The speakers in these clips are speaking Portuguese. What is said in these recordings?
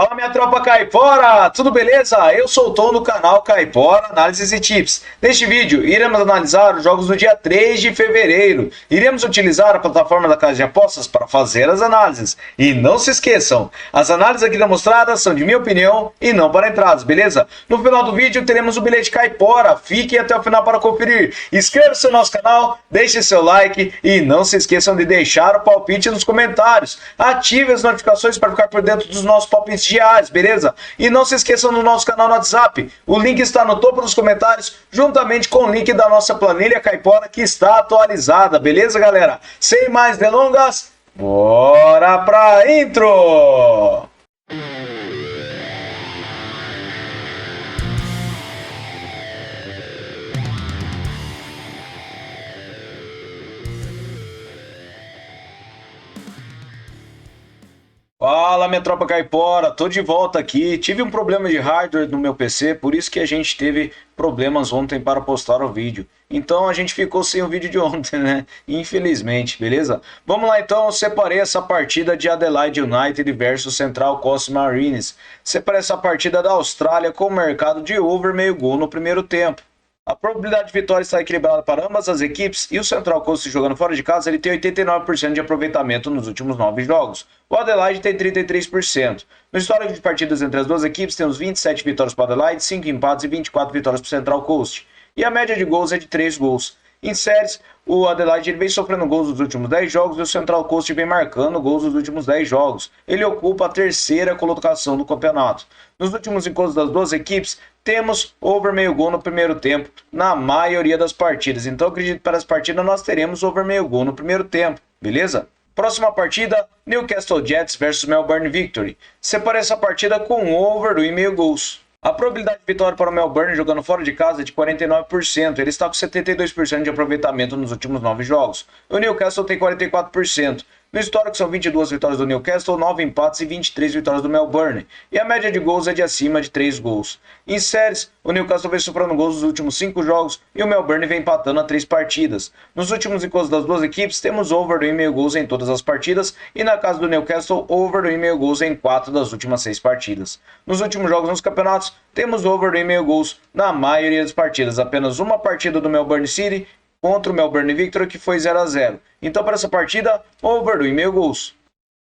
Fala minha tropa caipora, tudo beleza? Eu sou o Tom do canal Caipora Análises e Tips. Neste vídeo iremos analisar os jogos do dia 3 de fevereiro. Iremos utilizar a plataforma da Casa de Apostas para fazer as análises. E não se esqueçam, as análises aqui demonstradas são de minha opinião e não para entradas, beleza? No final do vídeo teremos o bilhete caipora, fiquem até o final para conferir. Inscreva-se no nosso canal, deixe seu like e não se esqueçam de deixar o palpite nos comentários. Ative as notificações para ficar por dentro dos nossos palpites diários, beleza? E não se esqueçam do nosso canal no WhatsApp. O link está no topo dos comentários, juntamente com o link da nossa planilha caipora que está atualizada, beleza, galera? Sem mais delongas, bora pra intro! Fala minha tropa caipora, tô de volta aqui. Tive um problema de hardware no meu PC, por isso que a gente teve problemas ontem para postar o vídeo. Então a gente ficou sem o vídeo de ontem, né? Infelizmente, beleza? Vamos lá então, eu separei essa partida de Adelaide United versus Central Coast Mariners. Separei essa partida da Austrália com o mercado de over meio gol no primeiro tempo. A probabilidade de vitória está equilibrada para ambas as equipes e o Central Coast jogando fora de casa ele tem 89% de aproveitamento nos últimos 9 jogos. O Adelaide tem 33%. No histórico de partidas entre as duas equipes temos 27 vitórias para o Adelaide, 5 empates e 24 vitórias para o Central Coast. E a média de gols é de 3 gols. Em séries, o Adelaide ele vem sofrendo gols nos últimos 10 jogos e o Central Coast vem marcando gols nos últimos 10 jogos. Ele ocupa a terceira colocação do campeonato. Nos últimos encontros das duas equipes, temos over meio gol no primeiro tempo, na maioria das partidas. Então, acredito que para essa partida nós teremos over meio gol no primeiro tempo, beleza? Próxima partida, Newcastle Jets versus Melbourne Victory. Separei essa partida com over 1,5 gols. A probabilidade de vitória para o Melbourne jogando fora de casa é de 49%. Ele está com 72% de aproveitamento nos últimos 9 jogos. O Newcastle tem 44%. No histórico são 22 vitórias do Newcastle, 9 empates e 23 vitórias do Melbourne. E a média de gols é de acima de 3 gols. Em séries, o Newcastle vem sofrendo gols nos últimos 5 jogos e o Melbourne vem empatando a 3 partidas. Nos últimos encontros das duas equipes, temos over 1,5 gols em todas as partidas e na casa do Newcastle, over 1,5 gols em 4 das últimas 6 partidas. Nos últimos jogos nos campeonatos, temos over 1,5 gols na maioria das partidas. Apenas uma partida do Melbourne City contra o Melbourne Victory que foi 0-0. Então para essa partida, over 1,5 gols.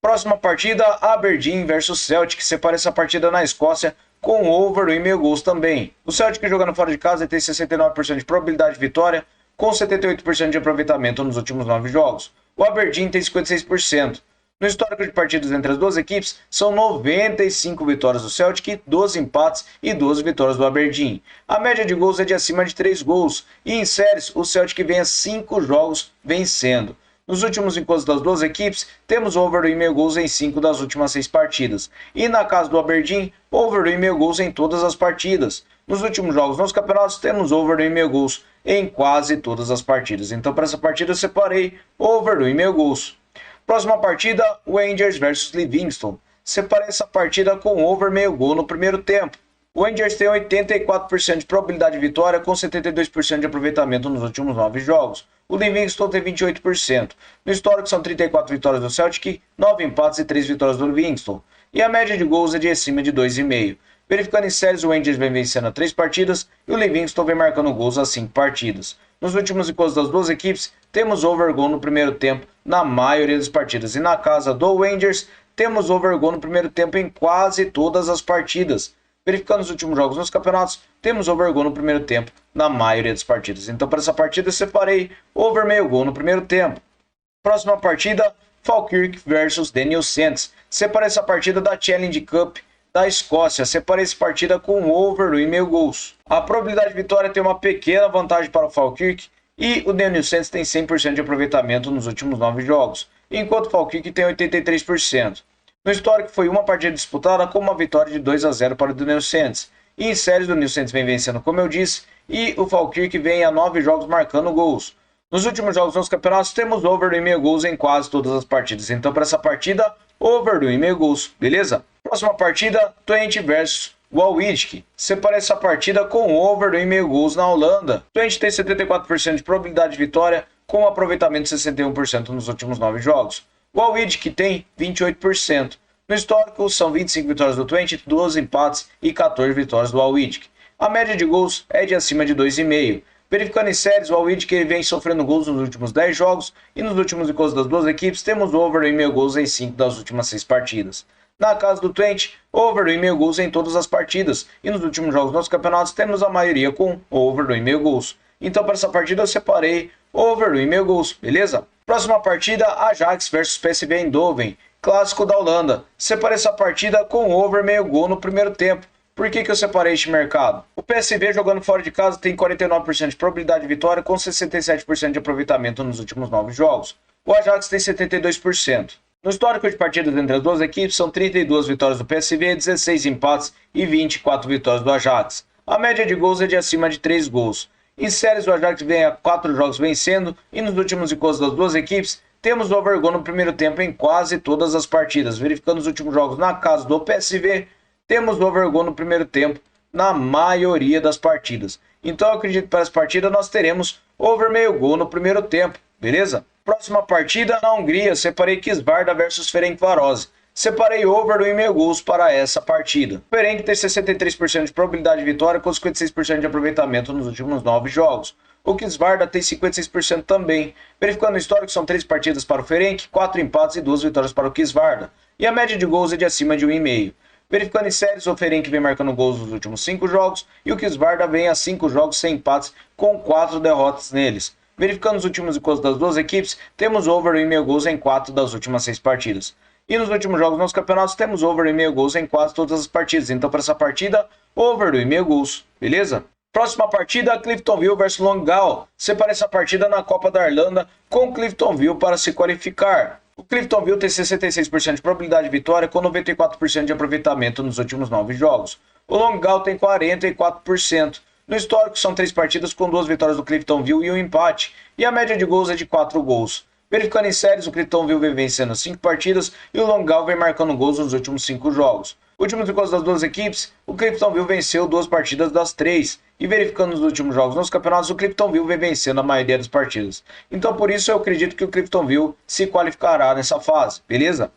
Próxima partida, Aberdeen versus Celtic. Separa essa partida na Escócia com over 1,5 gols também. O Celtic jogando fora de casa tem 69% de probabilidade de vitória, com 78% de aproveitamento nos últimos 9 jogos. O Aberdeen tem 56%. No histórico de partidas entre as duas equipes, são 95 vitórias do Celtic, 12 empates e 12 vitórias do Aberdeen. A média de gols é de acima de 3 gols. E em séries, o Celtic vem a 5 jogos vencendo. Nos últimos encontros das duas equipes, temos over 1,5 gols em 5 das últimas 6 partidas. E na casa do Aberdeen, over 1,5 gols em todas as partidas. Nos últimos jogos nos campeonatos, temos over 1,5 gols em quase todas as partidas. Então para essa partida eu separei over 1,5 gols. Próxima partida, Rangers versus Livingston. Separei essa partida com over meio gol no primeiro tempo. O Rangers tem 84% de probabilidade de vitória com 72% de aproveitamento nos últimos 9 jogos. O Livingston tem 28%. No histórico são 34 vitórias do Celtic, 9 empates e 3 vitórias do Livingston. E a média de gols é de acima de 2,5. Verificando em séries, o Rangers vem vencendo a 3 partidas e o Livingston vem marcando gols a 5 partidas. Nos últimos encontros das duas equipes, temos over gol no primeiro tempo na maioria das partidas. E na casa do Rangers, temos over gol no primeiro tempo em quase todas as partidas. Verificando os últimos jogos nos campeonatos, temos over gol no primeiro tempo na maioria das partidas. Então para essa partida eu separei over meio gol no primeiro tempo. Próxima partida, Falkirk versus The New Saints. Separei essa partida da Challenge Cup da Escócia. Separei essa partida com over 1,5 gols. A probabilidade de vitória tem uma pequena vantagem para o Falkirk e o The New Saints tem 100% de aproveitamento nos últimos 9 jogos, enquanto o Falkirk tem 83%. No histórico foi uma partida disputada com uma vitória de 2-0 para o The New Saints. E em séries o New Saints vem vencendo, como eu disse, e o Falkirk vem a 9 jogos marcando gols. Nos últimos jogos nos campeonatos temos over 1,5 gols em quase todas as partidas. Então para essa partida, over 1,5 gols, beleza? Próxima partida, Twente versus Waalwijk. Separei essa partida com over 1,5 gols na Holanda. Twente tem 74% de probabilidade de vitória, com um aproveitamento de 61% nos últimos 9 jogos. O Waalwijk tem 28%. No histórico, são 25 vitórias do Twente, 12 empates e 14 vitórias do Al-Witk. A média de gols é de acima de 2,5. Verificando em séries, o Al-Witk ele vem sofrendo gols nos últimos 10 jogos e nos últimos encontros das duas equipes temos over 1,5 gols em 5 das últimas 6 partidas. Na casa do Twente, over 1,5 gols em todas as partidas e nos últimos jogos dos campeonatos temos a maioria com over 1,5 gols. Então para essa partida eu separei over 1,5 gols, beleza? Próxima partida, Ajax versus PSV Eindhoven, clássico da Holanda. Separei essa partida com over meio gol no primeiro tempo. Por que eu separei este mercado? O PSV jogando fora de casa tem 49% de probabilidade de vitória com 67% de aproveitamento nos últimos 9 jogos. O Ajax tem 72%. No histórico de partidas entre as duas equipes são 32 vitórias do PSV, 16 empates e 24 vitórias do Ajax. A média de gols é de acima de 3 gols. Em séries o Ajax vem a 4 jogos vencendo e nos últimos encontros das duas equipes temos over gol no primeiro tempo em quase todas as partidas. Verificando os últimos jogos na casa do PSV, temos over gol no primeiro tempo na maioria das partidas. Então eu acredito que para essa partida nós teremos over meio gol no primeiro tempo, beleza? Próxima partida na Hungria, separei Kisvárda versus Ferencváros. Separei over 1,5 gols para essa partida. O Ferenc tem 63% de probabilidade de vitória com 56% de aproveitamento nos últimos 9 jogos. O Kisvárda tem 56% também. Verificando o histórico, são 3 partidas para o Ferenc, 4 empates e 2 vitórias para o Kisvárda. E a média de gols é de acima de 1,5. Verificando em séries, o Ferenc vem marcando gols nos últimos 5 jogos e o Kisvárda vem a 5 jogos sem empates com 4 derrotas neles. Verificando os últimos encontros das duas equipes, temos over 1,5 gols em 4 das últimas 6 partidas. E nos últimos jogos nos campeonatos, temos over 1,5 gols em quase todas as partidas. Então para essa partida, over 1,5 gols, beleza? Próxima partida, Cliftonville versus Longall. Separei essa partida na Copa da Irlanda com Cliftonville para se qualificar. O Cliftonville tem 66% de probabilidade de vitória com 94% de aproveitamento nos últimos 9 jogos. O Longall tem 44%. No histórico são 3 partidas com 2 vitórias do Cliftonville e um empate. E a média de gols é de 4 gols. Verificando em séries, o Cliftonville vem vencendo 5 partidas e o Longall vem marcando gols nos últimos 5 jogos. Últimos encontros das duas equipes, o Cliftonville venceu 2 partidas das 3. E verificando os últimos jogos nos campeonatos, o Cliftonville vem vencendo a maioria das partidas. Então por isso eu acredito que o Cliftonville se qualificará nessa fase, beleza?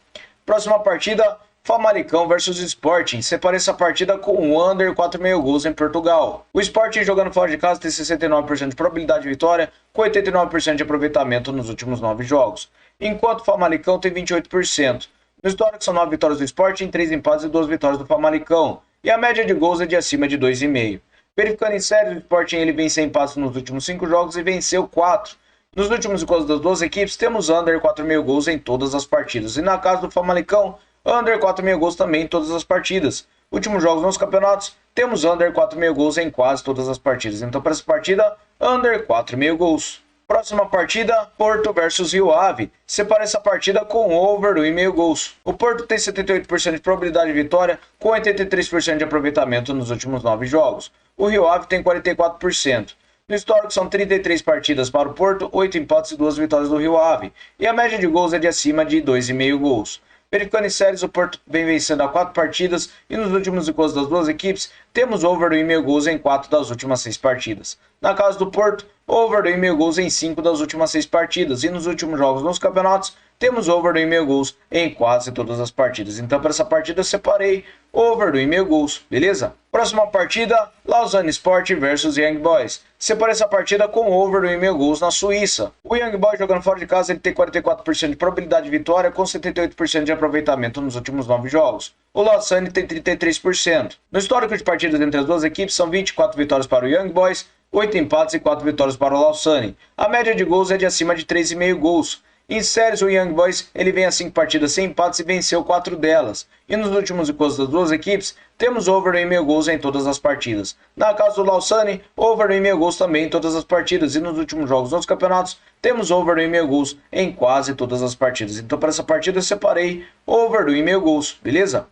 Próxima partida, Famalicão versus Sporting. Separei essa partida com o under 4,5 gols em Portugal. O Sporting jogando fora de casa tem 69% de probabilidade de vitória, com 89% de aproveitamento nos últimos 9 jogos. Enquanto o Famalicão tem 28%. No histórico são 9 vitórias do Sporting, 3 empates e 2 vitórias do Famalicão. E a média de gols é de acima de 2,5. Verificando em séries, o Sporting ele vem sem empates nos últimos 5 jogos e venceu 4. Nos últimos encontros das duas equipes, temos under 4,5 gols em todas as partidas. E na casa do Famalicão, under 4,5 gols também em todas as partidas. Últimos jogos nos campeonatos, temos under 4,5 gols em quase todas as partidas. Então para essa partida, under 4,5 gols. Próxima partida, Porto versus Rio Ave. Separa essa partida com over 1,5 gols. O Porto tem 78% de probabilidade de vitória, com 83% de aproveitamento nos últimos 9 jogos. O Rio Ave tem 44%. No histórico são 33 partidas para o Porto, 8 empates e 2 vitórias do Rio Ave. E a média de gols é de acima de 2,5 gols. Verificando em séries, o Porto vem vencendo a 4 partidas e nos últimos encontros das duas equipes, temos over 1,5 gols em 4 das últimas 6 partidas. Na casa do Porto, over 1,5 gols em 5 das últimas 6 partidas e nos últimos jogos nos campeonatos, temos over 1,5 gols em quase todas as partidas. Então para essa partida eu separei over 1,5 gols, beleza? Próxima partida, Lausanne Sport versus Young Boys. Separei essa partida com over 1,5 gols na Suíça. O Young Boys jogando fora de casa ele tem 44% de probabilidade de vitória com 78% de aproveitamento nos últimos 9 jogos. O Lausanne tem 33%. No histórico de partidas entre as duas equipes são 24 vitórias para o Young Boys, 8 empates e 4 vitórias para o Lausanne. A média de gols é de acima de 3,5 gols. Em séries, o Young Boys ele vem a 5 partidas sem empates e venceu 4 delas. E nos últimos encontros das duas equipes, temos over 1,5 gols em todas as partidas. Na casa do Lausanne, over 1,5 gols também em todas as partidas. E nos últimos jogos dos campeonatos, temos over 1,5 gols em quase todas as partidas. Então para essa partida eu separei over 1,5 gols, beleza?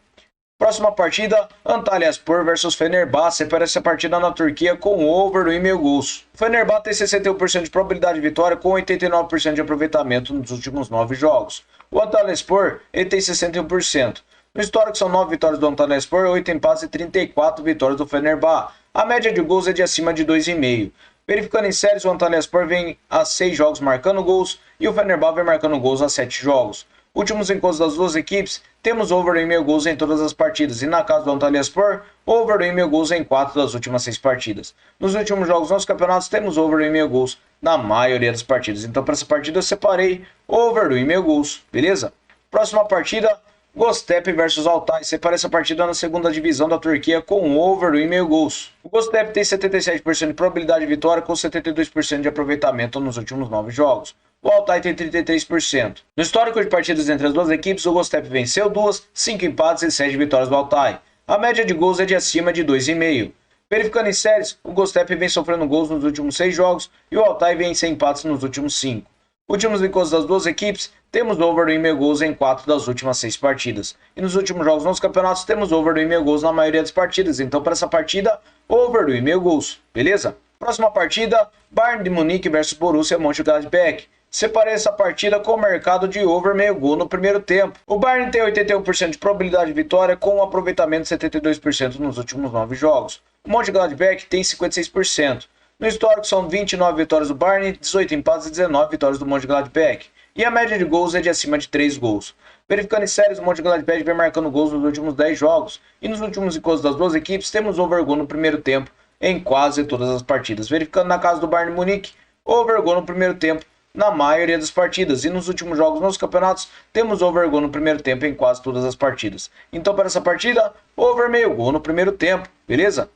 Próxima partida, Antalyaspor versus Fenerbahçe. Separa essa partida na Turquia com over 1,5 gols. O Fenerbahçe tem 61% de probabilidade de vitória com 89% de aproveitamento nos últimos 9 jogos. O Antalyaspor ele tem 61%. No histórico são 9 vitórias do Antalyaspor, 8 empates e 34 vitórias do Fenerbahçe. A média de gols é de acima de 2,5. Verificando em séries, o Antalyaspor vem a 6 jogos marcando gols e o Fenerbahçe vem marcando gols a 7 jogos. Últimos encontros das duas equipes, temos over 1,5 gols em todas as partidas. E na casa do Antalyaspor, over 1,5 gols em 4 das últimas 6 partidas. Nos últimos jogos nos campeonatos, temos over 1,5 gols na maioria das partidas. Então para essa partida eu separei over 1,5 gols, beleza? Próxima partida, Göztepe versus Altay. Separei essa partida na segunda divisão da Turquia com over 1,5 gols. O Göztepe tem 77% de probabilidade de vitória com 72% de aproveitamento nos últimos 9 jogos. O Altay tem 33%. No histórico de partidas entre as duas equipes, o Göztepe venceu 2, 5 empates e 7 vitórias do Altay. A média de gols é de acima de 2,5. Verificando em séries, o Göztepe vem sofrendo gols nos últimos 6 jogos e o Altay vem sem empates nos últimos 5. Últimos encontros das duas equipes, temos over 1,5 gols em 4 das últimas 6 partidas. E nos últimos jogos nos campeonatos, temos over 1,5 gols na maioria das partidas. Então para essa partida, over 1,5 gols, beleza? Próxima partida, Bayern de Munique versus Borussia Mönchengladbach. Separei essa partida com o mercado de over meio gol no primeiro tempo. O Bayern tem 81% de probabilidade de vitória com um aproveitamento de 72% nos últimos 9 jogos. O Mönchengladbach tem 56%. No histórico são 29 vitórias do Bayern, 18 empates e 19 vitórias do Mönchengladbach. E a média de gols é de acima de 3 gols. Verificando em séries, o Mönchengladbach vem marcando gols nos últimos 10 jogos. E nos últimos encontros das duas equipes, temos over gol no primeiro tempo em quase todas as partidas. Verificando na casa do Bayern de Munique, over gol no primeiro tempo na maioria das partidas. E nos últimos jogos nos campeonatos, temos over gol no primeiro tempo em quase todas as partidas. Então para essa partida, over meio gol no primeiro tempo, beleza?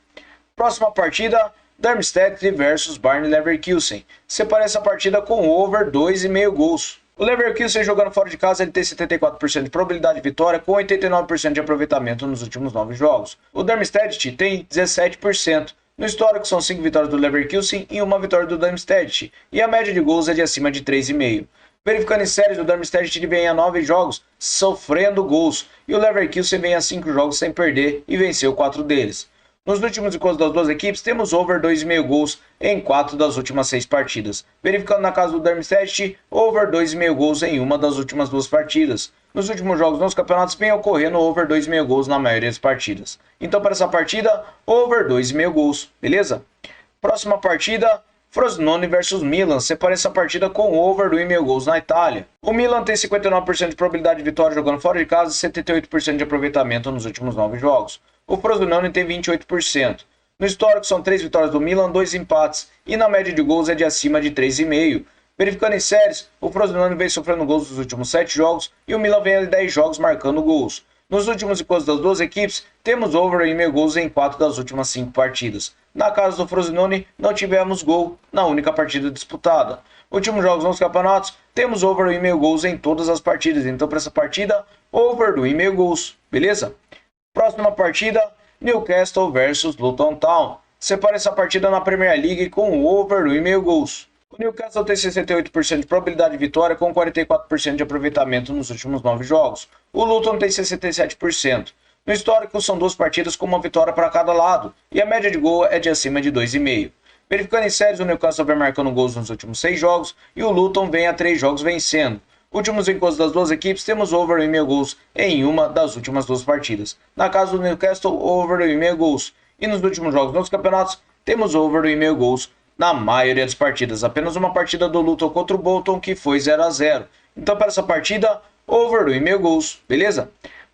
Próxima partida, Darmstadt versus Bayer Leverkusen. Separei essa partida com over 2,5 gols. O Leverkusen jogando fora de casa ele tem 74% de probabilidade de vitória com 89% de aproveitamento nos últimos 9 jogos. O Darmstadt tem 17%. No histórico são 5 vitórias do Leverkusen e 1 vitória do Darmstadt. E a média de gols é de acima de 3,5. Verificando em séries, o Darmstadt vem a 9 jogos sofrendo gols. E o Leverkusen vem a 5 jogos sem perder e venceu 4 deles. Nos últimos encontros das duas equipes, temos over 2,5 gols em 4 das últimas 6 partidas. Verificando na casa do Darmstadt, over 2,5 gols em uma das últimas 2 partidas. Nos últimos jogos nos campeonatos, vem ocorrendo over 2,5 gols na maioria das partidas. Então, para essa partida, over 2,5 gols, beleza? Próxima partida, Frosinone versus Milan. Separei essa partida com over 2,5 gols na Itália. O Milan tem 59% de probabilidade de vitória jogando fora de casa e 78% de aproveitamento nos últimos 9 jogos. O Frosinone tem 28%. No histórico são 3 vitórias do Milan, 2 empates e na média de gols é de acima de 3,5. Verificando em séries, o Frosinone vem sofrendo gols nos últimos 7 jogos e o Milan vem a 10 jogos marcando gols. Nos últimos encontros das duas equipes, temos over 1,5 gols em 4 das últimas 5 partidas. Na casa do Frosinone, não tivemos gol na única partida disputada. Últimos jogos nos campeonatos, temos over 1,5 gols em todas as partidas. Então para essa partida, over 1,5 gols, beleza? Próxima partida, Newcastle versus Luton Town. Separei essa partida na Premier League com over 1,5 gols. O Newcastle tem 68% de probabilidade de vitória com 44% de aproveitamento nos últimos 9 jogos. O Luton tem 67%. No histórico são 2 partidas com uma vitória para cada lado e a média de gol é de acima de 2,5. Verificando em séries, o Newcastle vem marcando gols nos últimos 6 jogos e o Luton vem a 3 jogos vencendo. Últimos encontros das duas equipes, temos over 1,5 gols em uma das últimas 2 partidas. Na casa do Newcastle, over 1,5 gols. E nos últimos jogos nos campeonatos, temos over 1,5 gols na maioria das partidas. Apenas uma partida do Luton contra o Bolton que foi 0-0. Então para essa partida, over 1,5 gols, beleza?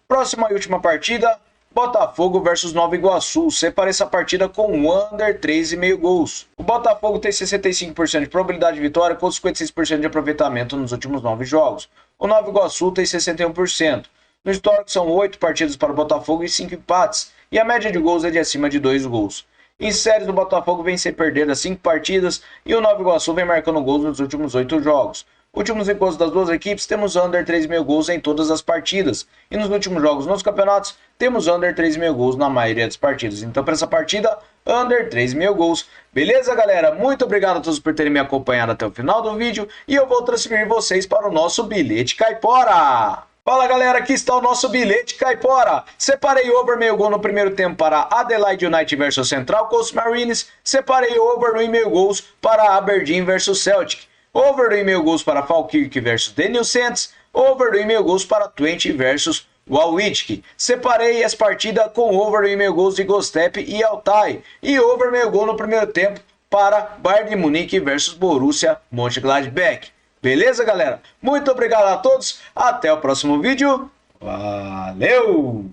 Próxima e última partida, Botafogo versus Nova Iguaçu. Separei essa partida com under 3,5 gols. O Botafogo tem 65% de probabilidade de vitória com 56% de aproveitamento nos últimos 9 jogos. O Nova Iguaçu tem 61%. No histórico são 8 partidas para o Botafogo e 5 empates. E a média de gols é de acima de 2 gols. Em séries, o Botafogo vem sem perder as 5 partidas e o Nova Iguaçu vem marcando gols nos últimos 8 jogos. Últimos encontros das duas equipes, temos under 3,5 gols em todas as partidas. E nos últimos jogos nos campeonatos, temos under 3,5 gols na maioria das partidas. Então para essa partida, under 3,5 gols. Beleza, galera? Muito obrigado a todos por terem me acompanhado até o final do vídeo. E eu vou transferir vocês para o nosso bilhete caipora. Fala, galera, aqui está o nosso bilhete caipora. Separei over meio gol no primeiro tempo para Adelaide United versus Central Coast Mariners. Separei over 1,5 gols para Aberdeen versus Celtic. Over 1,5 gols para Falkirk versus Daniel Saints. Over 1,5 gols para Twente versus Walwick. Separei as partidas com over 1,5 gols de Göztepe e Altay. E over meio gol no primeiro tempo para Bayern de Munique versus Borussia Mönchengladbach. Beleza, galera? Muito obrigado a todos. Até o próximo vídeo. Valeu!